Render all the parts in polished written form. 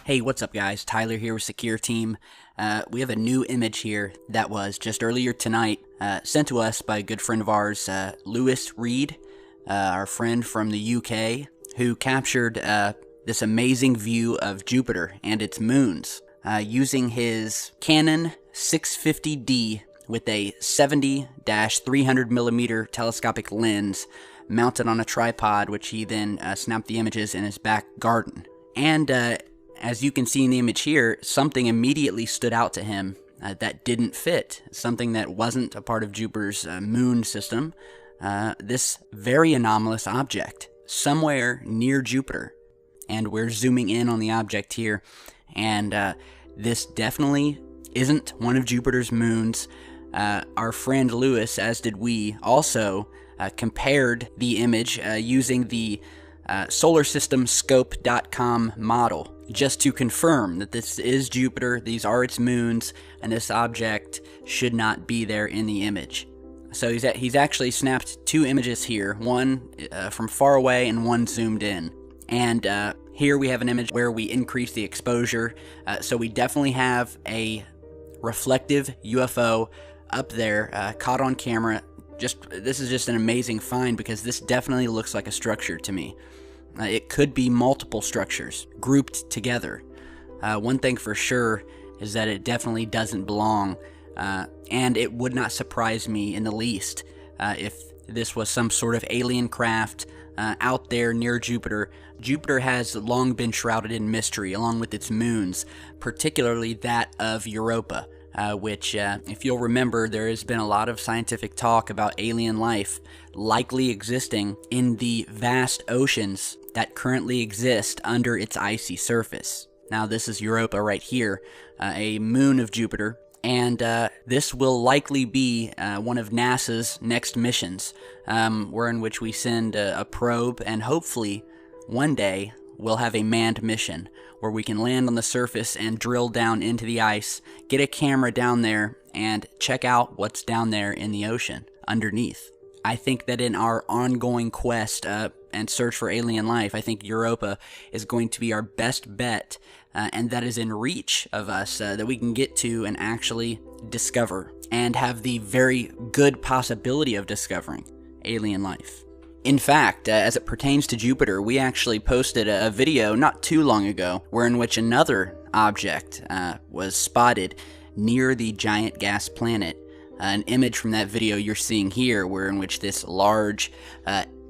Hey, what's up guys? Tyler here with Secure Team. We have a new image here that was just earlier tonight sent to us by a good friend of ours, Lewis Reed, our friend from the UK, who captured this amazing view of Jupiter and its moons using his Canon 650D with a 70-300mm telescopic lens mounted on a tripod, which he then snapped the images in his back garden. And as you can see in the image here, something immediately stood out to him that didn't fit, something that wasn't a part of Jupiter's moon system. This very anomalous object somewhere near Jupiter. And we're zooming in on the object here, and this definitely isn't one of Jupiter's moons. Our friend Lewis, as did we, also compared the image using the SolarSystemScope.com model, just to confirm that this is Jupiter, these are its moons, and this object should not be there in the image. So he's actually snapped two images here, one from far away and one zoomed in. And here we have an image where we increase the exposure, so we definitely have a reflective UFO up there, caught on camera. This is just an amazing find, because this definitely looks like a structure to me. It could be multiple structures grouped together. One thing for sure is that it definitely doesn't belong, and it would not surprise me in the least if this was some sort of alien craft out there near Jupiter. Jupiter has long been shrouded in mystery, along with its moons, particularly that of Europa. Which, if you'll remember, there has been a lot of scientific talk about alien life likely existing in the vast oceans that currently exist under its icy surface. Now, this is Europa right here, a moon of Jupiter, and this will likely be one of NASA's next missions, in which we send a probe, and hopefully one day we'll have a manned mission where we can land on the surface and drill down into the ice, get a camera down there, and check out what's down there in the ocean underneath. I think that in our ongoing quest and search for alien life, I think Europa is going to be our best bet, and that is in reach of us, that we can get to and actually discover, and have the very good possibility of discovering alien life. In fact, as it pertains to Jupiter, we actually posted a video not too long ago in which another object was spotted near the giant gas planet. An image from that video you're seeing here, in which this large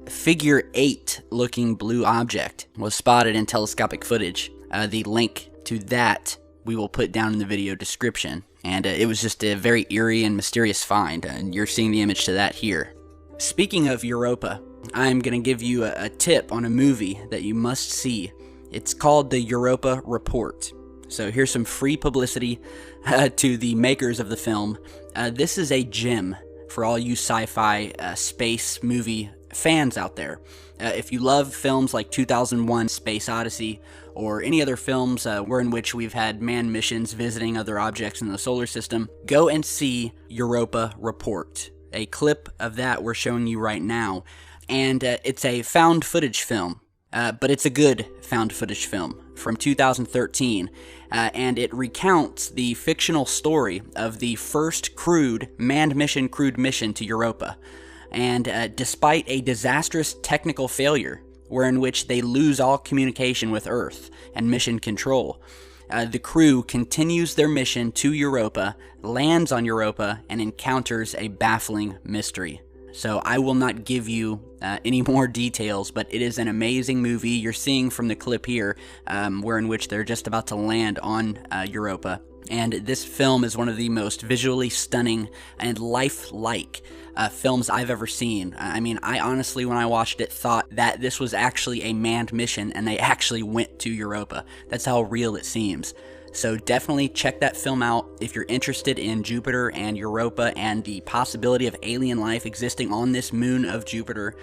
figure 8 looking blue object was spotted in telescopic footage. The link to that we will put down in the video description. And it was just a very eerie and mysterious find, and you're seeing the image to that here. Speaking of Europa, I'm going to give you a tip on a movie that you must see. It's called The Europa Report. So here's some free publicity to the makers of the film. This is a gem for all you sci-fi space movie fans out there. If you love films like 2001 Space Odyssey, or any other films in which we've had manned missions visiting other objects in the solar system, go and see Europa Report. A clip of that we're showing you right now. And it's a found footage film, but it's a good found footage film from 2013, and it recounts the fictional story of the first manned mission to Europa. And despite a disastrous technical failure, in which they lose all communication with Earth and mission control, the crew continues their mission to Europa, lands on Europa, and encounters a baffling mystery. So I will not give you any more details, but it is an amazing movie. You're seeing from the clip here, in which they're just about to land on Europa. And this film is one of the most visually stunning and lifelike films I've ever seen. I mean, I honestly, when I watched it, thought that this was actually a manned mission and they actually went to Europa. That's how real it seems. So definitely check that film out if you're interested in Jupiter and Europa and the possibility of alien life existing on this moon of Jupiter,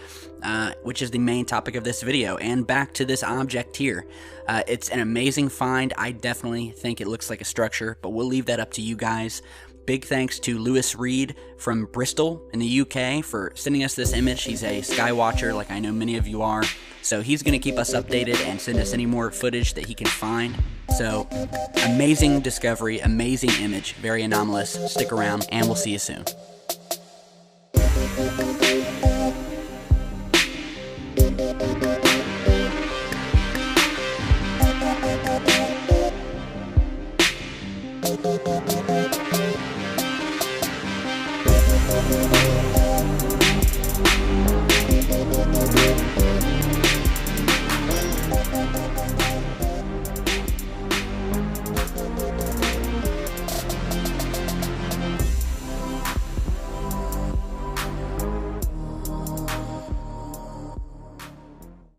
which is the main topic of this video. And back to this object here. It's an amazing find. I definitely think it looks like a structure, but we'll leave that up to you guys. Big thanks to Lewis Reed from Bristol in the UK for sending us this image. He's a sky watcher, like I know many of you are. So he's going to keep us updated and send us any more footage that he can find. So amazing discovery, amazing image, very anomalous. Stick around and we'll see you soon.